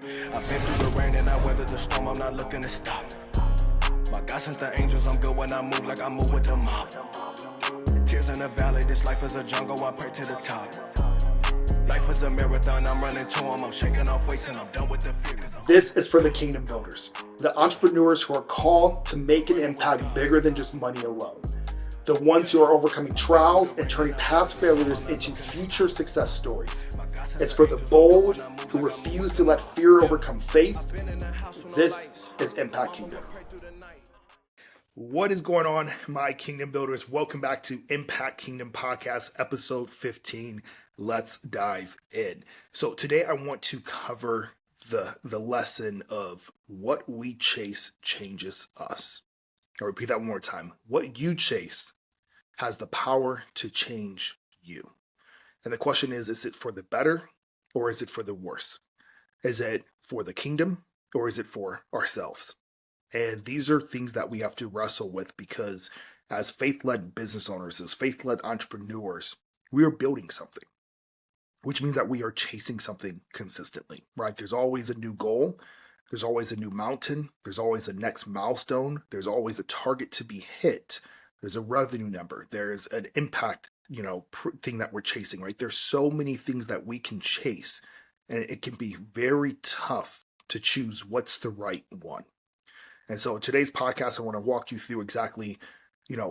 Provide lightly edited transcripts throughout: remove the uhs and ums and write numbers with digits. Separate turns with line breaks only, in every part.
I've been through the rain and I weathered the storm, I'm not looking to stop. My God sent the angels, I'm good when I move like I move with the mob. Tears in the valley, this life is a jungle, I pray to the top. Life is a marathon, I'm running to them, I'm shaking off weights and I'm done with the fear.
This is for the kingdom builders, the entrepreneurs who are called to make an impact bigger than just money alone. The ones who are overcoming trials and turning past failures into future success stories. It's for the bold who refuse to let fear overcome faith. This is Impact Kingdom. What is going on, my kingdom builders? Welcome back to Impact Kingdom Podcast, episode 15. Let's dive in. So today I want to cover the lesson of what we chase changes us. I'll repeat that one more time. What you chase has the power to change you. And the question is it for the better or is it for the worse? Is it for the kingdom or is it for ourselves? And these are things that we have to wrestle with because as faith-led business owners, as faith-led entrepreneurs, we are building something, which means that we are chasing something consistently, right? There's always a new goal. There's always a new mountain. There's always a next milestone. There's always a target to be hit. There's a revenue number. There's an impact, thing that we're chasing, right? There's so many things that we can chase, and it can be very tough to choose what's the right one. And so today's podcast, I want to walk you through exactly,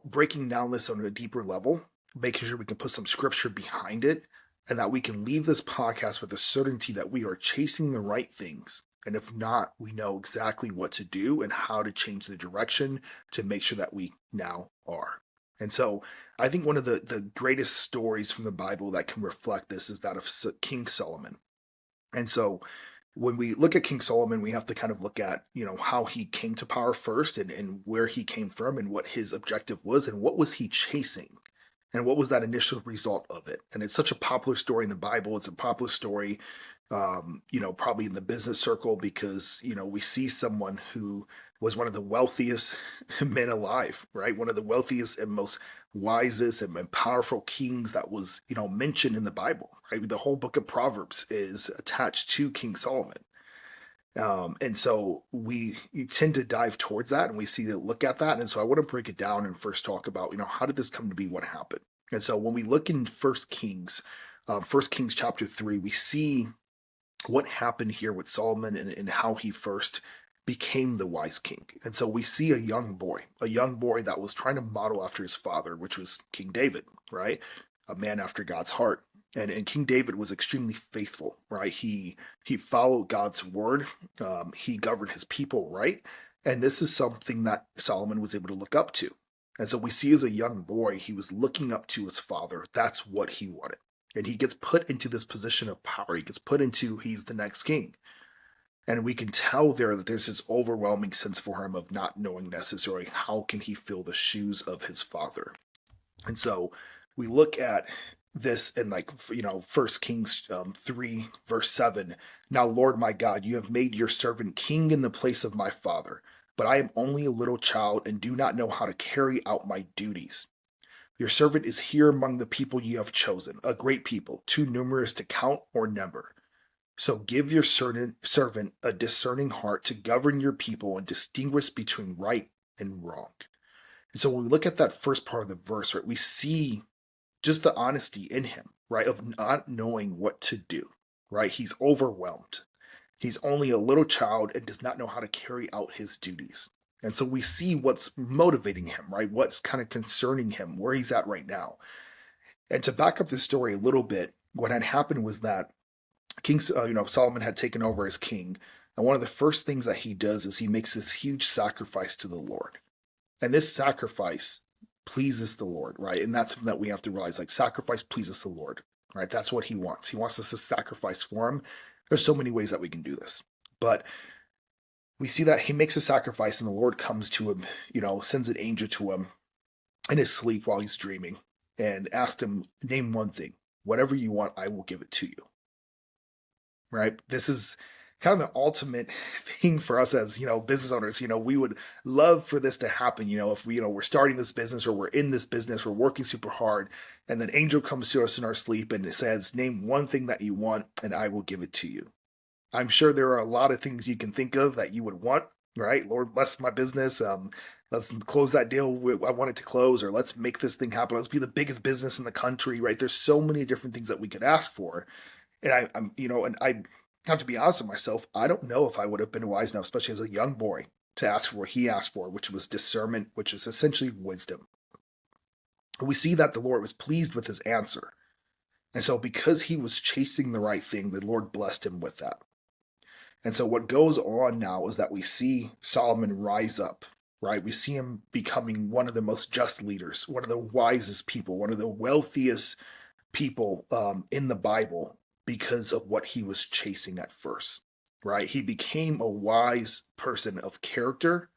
breaking down this on a deeper level, making sure we can put some scripture behind it, and that we can leave this podcast with the certainty that we are chasing the right things. And if not, we know exactly what to do and how to change the direction to make sure that we now are. And so I think one of the greatest stories from the Bible that can reflect this is that of King Solomon. And so when we look at King Solomon, we have to kind of look at, how he came to power first and where he came from and what his objective was and what was he chasing. And what was that initial result of it? And it's such a popular story in the Bible. It's a popular story, probably in the business circle because, we see someone who was one of the wealthiest men alive, right? One of the wealthiest and most wisest and powerful kings that was, mentioned in the Bible, right? The whole book of Proverbs is attached to King Solomon. And so we tend to dive towards that and we look at that. And so I want to break it down and first talk about, how did this come to be, what happened? And so when we look in First Kings chapter 3, we see what happened here with Solomon and how he first became the wise king. And so we see a young boy that was trying to model after his father, which was King David, right? A man after God's heart. And King David was extremely faithful, right? He followed God's word. He governed his people, right? And this is something that Solomon was able to look up to. And so we see as a young boy, he was looking up to his father. That's what he wanted. And he gets put into this position of power. He gets put into, he's the next king. And we can tell there that there's this overwhelming sense for him of not knowing necessarily how can he fill the shoes of his father. And so we look at this in 1 Kings 3 verse 7. Now, Lord my God, you have made your servant king in the place of my father, but I am only a little child and do not know how to carry out my duties. Your servant is here among the people you have chosen, a great people, too numerous to count or number. So give your servant a discerning heart to govern your people and distinguish between right and wrong. And so when we look at that first part of the verse, right, we see just the honesty in him, right, of not knowing what to do, right? He's overwhelmed. He's only a little child and does not know how to carry out his duties. And so we see what's motivating him, right? What's kind of concerning him, where he's at right now. And to back up this story a little bit, what had happened was that Solomon had taken over as king. And one of the first things that he does is he makes this huge sacrifice to the Lord. And this sacrifice pleases the Lord, right? And that's something that we have to realize, sacrifice pleases the Lord, right? That's what he wants. He wants us to sacrifice for him. There's so many ways that we can do this. But we see that he makes a sacrifice and the Lord comes to him, sends an angel to him in his sleep while he's dreaming and asked him, name one thing. Whatever you want, I will give it to you. Right? This is kind of the ultimate thing for us as, business owners. We would love for this to happen, if we're starting this business or we're in this business, we're working super hard, and then angel comes to us in our sleep and it says, name one thing that you want and I will give it to you. I'm sure there are a lot of things you can think of that you would want, right? Lord, bless my business. Let's close that deal I want it to close, or let's make this thing happen. Let's be the biggest business in the country, right? There's so many different things that we could ask for. And I'm, and I have to be honest with myself. I don't know if I would have been wise enough, especially as a young boy, to ask for what he asked for, which was discernment, which is essentially wisdom. We see that the Lord was pleased with his answer. And so, because he was chasing the right thing, the Lord blessed him with that. And so, what goes on now is that we see Solomon rise up, right? We see him becoming one of the most just leaders, one of the wisest people, one of the wealthiest people in the Bible because of what he was chasing at first, right? He became a wise person of character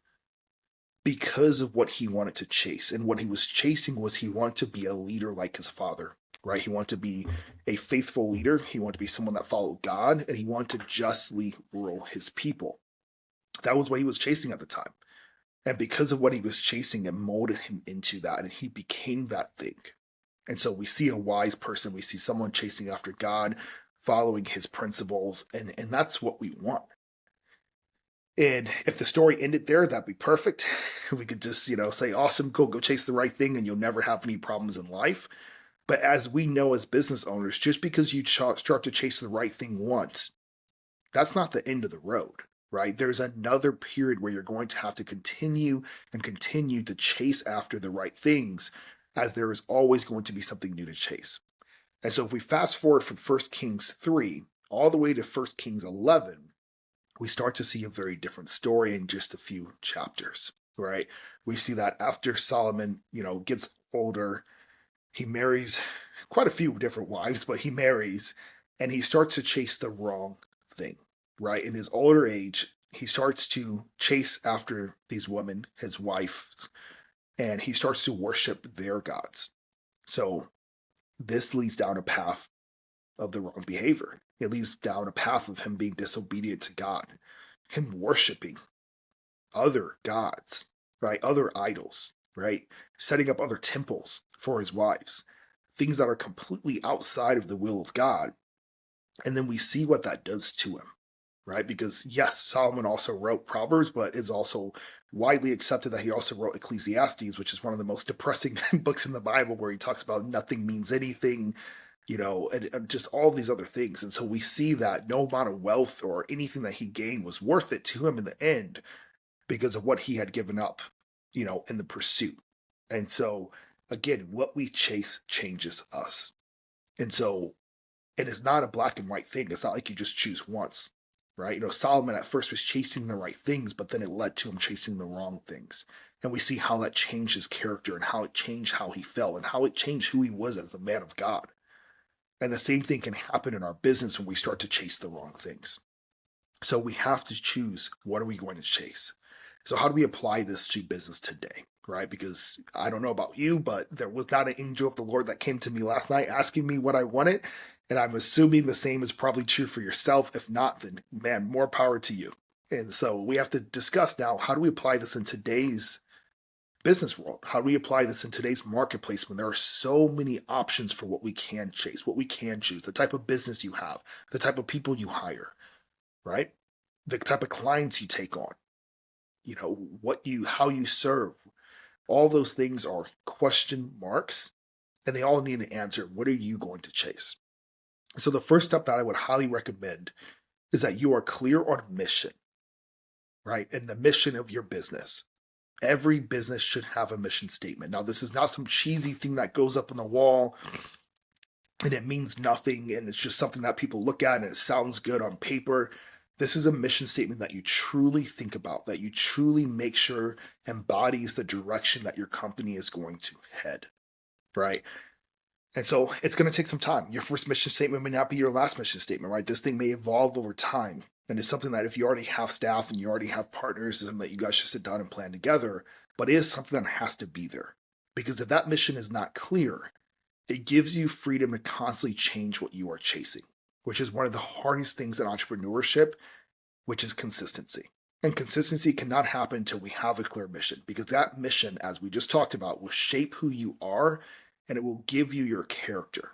because of what he wanted to chase. And what he was chasing was he wanted to be a leader like his father, right? He wanted to be a faithful leader. He wanted to be someone that followed God, and he wanted to justly rule his people. That was what he was chasing at the time. And because of what he was chasing, it molded him into that, and he became that thing. And so we see a wise person, we see someone chasing after God, following his principles, and that's what we want. And if the story ended there, that'd be perfect. We could just, say, awesome, cool, go chase the right thing, and you'll never have any problems in life. But as we know as business owners, just because you start to chase the right thing once, that's not the end of the road, right? There's another period where you're going to have to continue and continue to chase after the right things, as there is always going to be something new to chase. And so if we fast forward from 1 Kings 3 all the way to 1 Kings 11, we start to see a very different story in just a few chapters, right? We see that after Solomon, gets older, he marries quite a few different wives, but he marries and he starts to chase the wrong thing, right? In his older age, he starts to chase after these women, his wives, and he starts to worship their gods. So this leads down a path of the wrong behavior. It leads down a path of him being disobedient to God, him worshiping other gods, right? Other idols, right? Setting up other temples for his wives, things that are completely outside of the will of God. And then we see what that does to him, right? Because yes, Solomon also wrote Proverbs, but it's also widely accepted that he also wrote Ecclesiastes, which is one of the most depressing books in the Bible, where he talks about nothing means anything, and just all these other things. And so we see that no amount of wealth or anything that he gained was worth it to him in the end because of what he had given up, in the pursuit. And so, again, what we chase changes us. And so, it is not a black and white thing. It's not like you just choose once, right? Solomon at first was chasing the right things, but then it led to him chasing the wrong things. And we see how that changed his character and how it changed how he felt and how it changed who he was as a man of God. And the same thing can happen in our business when we start to chase the wrong things. So we have to choose, what are we going to chase? So how do we apply this to business today, right? Because I don't know about you, but there was not an angel of the Lord that came to me last night asking me what I wanted. And I'm assuming the same is probably true for yourself. If not, then man, more power to you. And so we have to discuss now, how do we apply this in today's business world? How do we apply this in today's marketplace when there are so many options for what we can chase, what we can choose, the type of business you have, the type of people you hire, right? The type of clients you take on, how you serve. All those things are question marks, and they all need an answer. What are you going to chase? So the first step that I would highly recommend is that you are clear on mission, right? And the mission of your business. Every business should have a mission statement. Now, this is not some cheesy thing that goes up on the wall and it means nothing and it's just something that people look at and it sounds good on paper. This is a mission statement that you truly think about, that you truly make sure embodies the direction that your company is going to head, right? And so it's going to take some time. Your first mission statement may not be your last mission statement, right? This thing may evolve over time. And it's something that if you already have staff and you already have partners, and that you guys should sit down and plan together. But it is something that has to be there. Because if that mission is not clear, it gives you freedom to constantly change what you are chasing, which is one of the hardest things in entrepreneurship, which is consistency. And consistency cannot happen until we have a clear mission, because that mission, as we just talked about, will shape who you are and it will give you your character,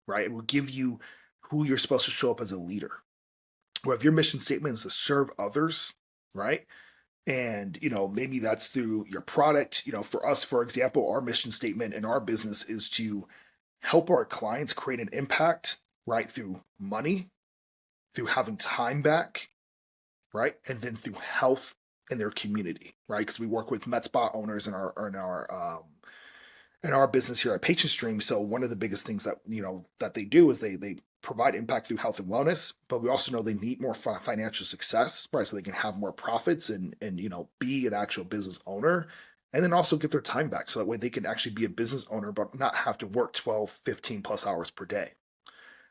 right? It will give you who you're supposed to show up as a leader. Or if your mission statement is to serve others, right? And, maybe that's through your product. For us, for example, our mission statement in our business is to help our clients create an impact, right? Through money, through having time back, right? And then through health in their community, right? Because we work with med spa owners in our business here at Patient Stream. So one of the biggest things that that they do is they provide impact through health and wellness, but we also know they need more financial success, right? So they can have more profits and be an actual business owner, and then also get their time back, so that way they can actually be a business owner but not have to work 12, 15 plus hours per day.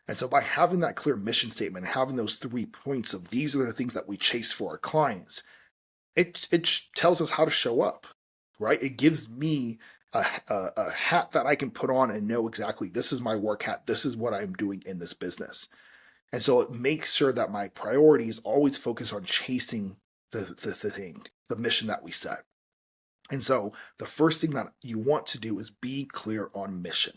And so by having that clear mission statement, having those 3 points of these are the things that we chase for our clients, it tells us how to show up, right? It gives me a hat that I can put on and know exactly this is my work hat. This is what I'm doing in this business. And so it makes sure that my priorities always focus on chasing the mission that we set. And so the first thing that you want to do is be clear on mission.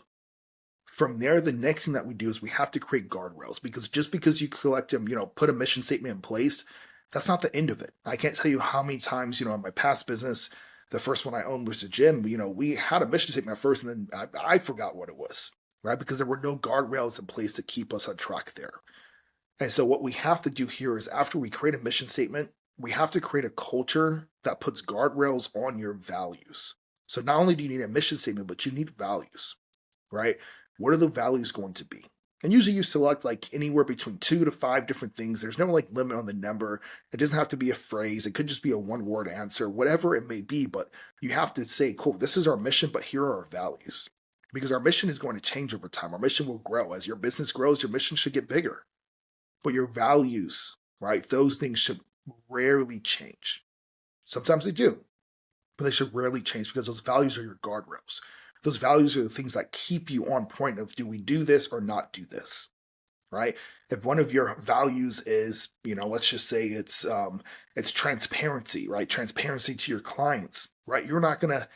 From there, the next thing that we do is we have to create guardrails, because just because you collect them, put a mission statement in place, that's not the end of it. I can't tell you how many times, in my past business, the first one I owned was the gym. We had a mission statement at first, and then I forgot what it was, right? Because there were no guardrails in place to keep us on track there. And so what we have to do here is, after we create a mission statement, we have to create a culture that puts guardrails on your values. So not only do you need a mission statement, but you need values, right? What are the values going to be? And usually you select like anywhere between 2 to 5 different things. There's no like limit on the number. It doesn't have to be a phrase. It could just be a one word answer, whatever it may be. But you have to say, cool, this is our mission, but here are our values. Because our mission is going to change over time. Our mission will grow. As your business grows, your mission should get bigger. But your values, right? Those things should rarely change. Sometimes they do, but they should rarely change, because those values are your guardrails. Those values are the things that keep you on point of, do we do this or not do this, right? If one of your values is, let's just say it's transparency, right? Transparency to your clients, right? You're not going to,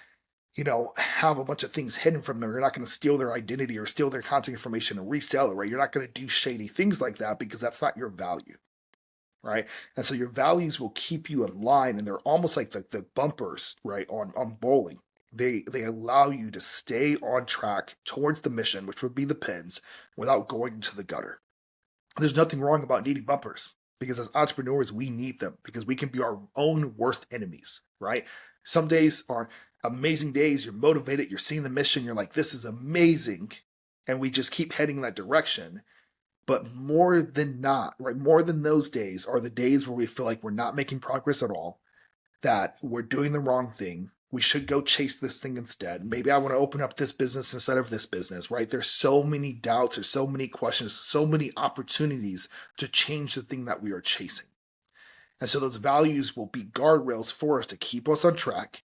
have a bunch of things hidden from them. You're not going to steal their identity or steal their contact information and resell it, right? You're not going to do shady things like that, because that's not your value, right? And so your values will keep you in line, and they're almost like the bumpers, right, on bowling. They allow you to stay on track towards the mission, which would be the pins, without going into the gutter. There's nothing wrong about needing bumpers, because as entrepreneurs, we need them, because we can be our own worst enemies, right? Some days are amazing days. You're motivated. You're seeing the mission. You're like, this is amazing. And we just keep heading in that direction. But more than not, right? More than those days are the days where we feel like we're not making progress at all, that we're doing the wrong thing. We should go chase this thing instead. Maybe I want to open up this business instead of this business, right? There's so many doubts, there's so many questions, so many opportunities to change the thing that we are chasing. And so those values will be guardrails for us to keep us on track,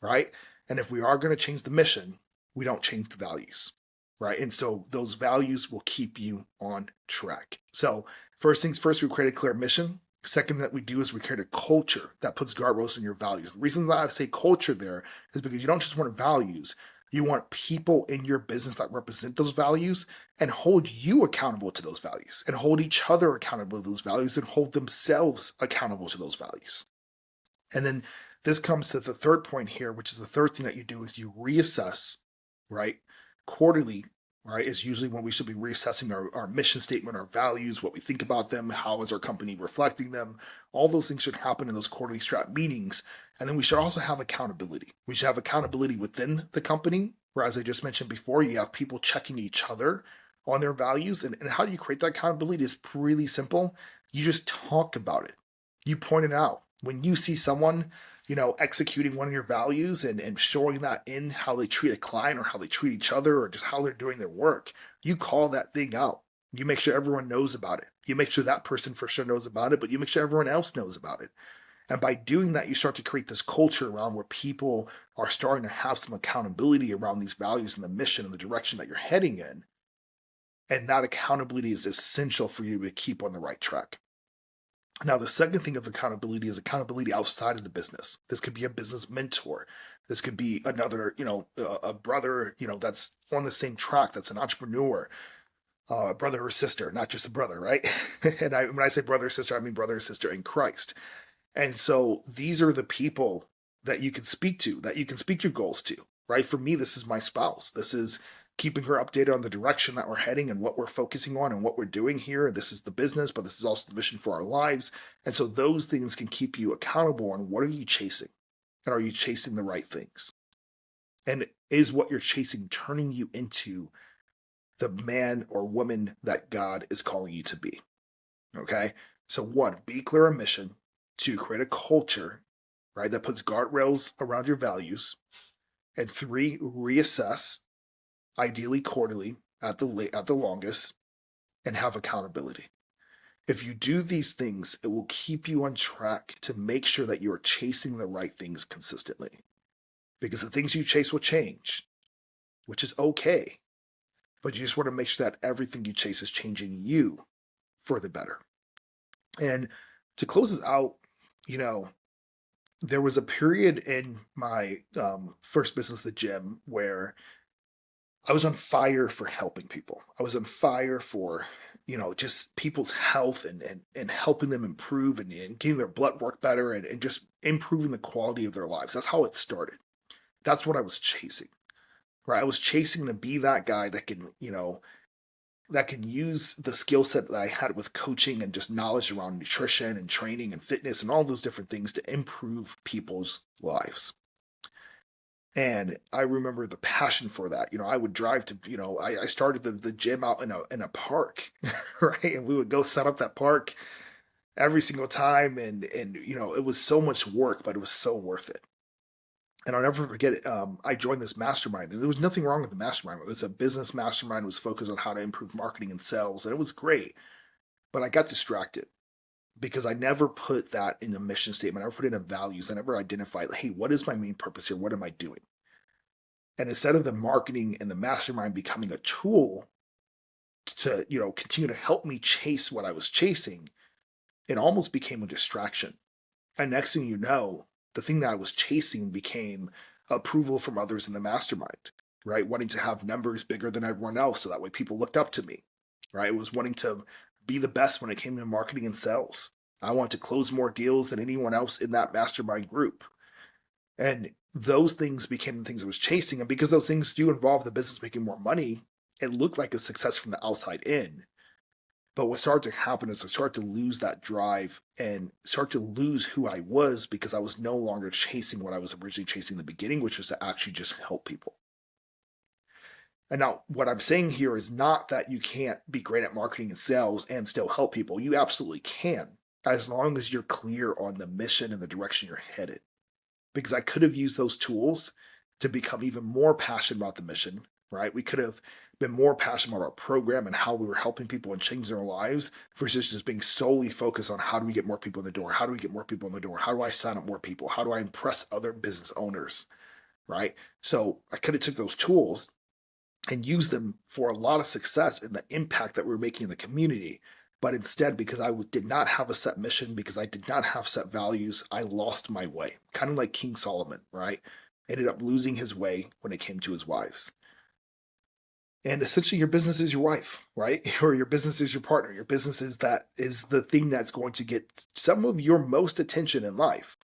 right? And if we are going to change the mission, we don't change the values, right? And so those values will keep you on track. So first things first, we create a clear mission. Second that we do is we create a culture that puts guardrails in your values. The reason that I say culture there is because you don't just want values. You want people in your business that represent those values and hold you accountable to those values, and hold each other accountable to those values, and hold themselves accountable to those values. And then this comes to the third point here, which is the third thing that you do is you reassess, right? Quarterly, right, is usually when we should be reassessing our mission statement, our values, what we think about them, how is our company reflecting them. All those things should happen in those quarterly strat meetings. And then we should also have accountability. We should have accountability within the company, where, as I just mentioned before, you have people checking each other on their values. And how do you create that accountability is really simple. You just talk about it. You point it out. When you see someone executing one of your values and showing that in how they treat a client, or how they treat each other, or just how they're doing their work, you call that thing out. You make sure everyone knows about it. You make sure that person for sure knows about it, but you make sure everyone else knows about it. And by doing that, you start to create this culture around where people are starting to have some accountability around these values and the mission and the direction that you're heading in. And that accountability is essential for you to keep on the right track. Now, the second thing of accountability is accountability outside of the business. This could be a business mentor. This could be another, a brother, that's on the same track, that's an entrepreneur. brother or sister, not just a brother, right? And when I say brother or sister, I mean brother or sister in Christ. And so these are the people that you can speak to, that you can speak your goals to, right? For me, this is my spouse. This is keeping her updated on the direction that we're heading and what we're focusing on and what we're doing here. This is the business, but this is also the mission for our lives. And so those things can keep you accountable on what are you chasing? And are you chasing the right things? And is what you're chasing turning you into the man or woman that God is calling you to be? Okay. So, one, be clear on mission. Two, create a culture, right, that puts guardrails around your values. And three, reassess, ideally quarterly at the longest, and have accountability. If you do these things, it will keep you on track to make sure that you are chasing the right things consistently. Because the things you chase will change, which is okay. But you just want to make sure that everything you chase is changing you for the better. And to close this out, you know, there was a period in my first business, the gym, where I was on fire for helping people. I was on fire for, just people's health and helping them improve and getting their blood work better and just improving the quality of their lives. That's how it started. That's what I was chasing, right? I was chasing to be that guy that can, that can use the skill set that I had with coaching and just knowledge around nutrition and training and fitness and all those different things to improve people's lives. And I remember the passion for that. I would drive to, I started the gym out in a park, right? And we would go set up that park every single time. And it was so much work, but it was so worth it. And I'll never forget it. I joined this mastermind, and there was nothing wrong with the mastermind. It was a business mastermind. It was focused on how to improve marketing and sales, and it was great. But I got distracted because I never put that in the mission statement. I never put it in values. I never identified, hey, what is my main purpose here? What am I doing? And instead of the marketing and the mastermind becoming a tool to, continue to help me chase what I was chasing, it almost became a distraction. And next thing you know, the thing that I was chasing became approval from others in the mastermind, right? Wanting to have numbers bigger than everyone else so that way people looked up to me, right? It was wanting to be the best when it came to marketing and sales. I wanted to close more deals than anyone else in that mastermind group. And those things became the things I was chasing. And because those things do involve the business making more money, it looked like a success from the outside in. But what started to happen is I started to lose that drive and start to lose who I was because I was no longer chasing what I was originally chasing in the beginning, which was to actually just help people. And now what I'm saying here is not that you can't be great at marketing and sales and still help people. You absolutely can, as long as you're clear on the mission and the direction you're headed. Because I could have used those tools to become even more passionate about the mission, right? We could have been more passionate about our program and how we were helping people and changing their lives versus just being solely focused on how do we get more people in the door? How do we get more people in the door? How do I sign up more people? How do I impress other business owners, right? So I could have took those tools and used them for a lot of success in the impact that we were making in the community. But instead, because I did not have a set mission, because I did not have set values, I lost my way. Kind of like King Solomon, right? Ended up losing his way when it came to his wives. And essentially, your business is your wife, right? Or your business is your partner. Your business is the thing that's going to get some of your most attention in life.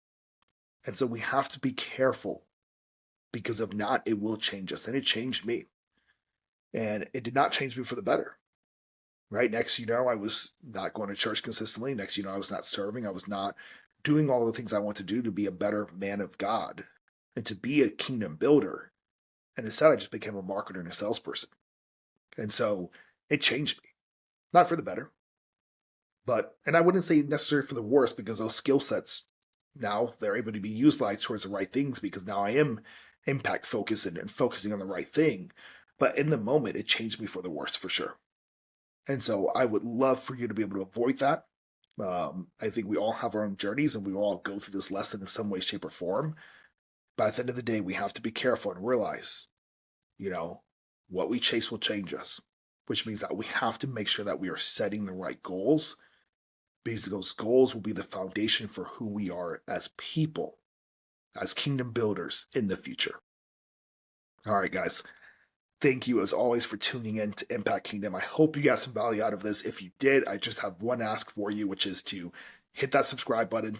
And so we have to be careful because if not, it will change us. And it changed me. And it did not change me for the better. Right. Next, I was not going to church consistently. Next, I was not serving. I was not doing all the things I want to do to be a better man of God and to be a kingdom builder. And instead, I just became a marketer and a salesperson. And so it changed me, not for the better, and I wouldn't say necessarily for the worse because those skill sets now they're able to be utilized towards the right things because now I am impact focused and focusing on the right thing. But in the moment, it changed me for the worse for sure. And so I would love for you to be able to avoid that. I think we all have our own journeys and we all go through this lesson in some way, shape, or form. But at the end of the day, we have to be careful and realize, what we chase will change us, which means that we have to make sure that we are setting the right goals because those goals will be the foundation for who we are as people, as kingdom builders in the future. All right, guys. Thank you as always for tuning in to Impact Kingdom. I hope you got some value out of this. If you did, I just have one ask for you, which is to hit that subscribe button,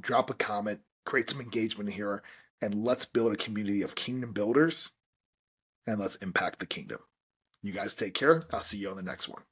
drop a comment, create some engagement here, and let's build a community of kingdom builders and let's impact the kingdom. You guys take care. I'll see you on the next one.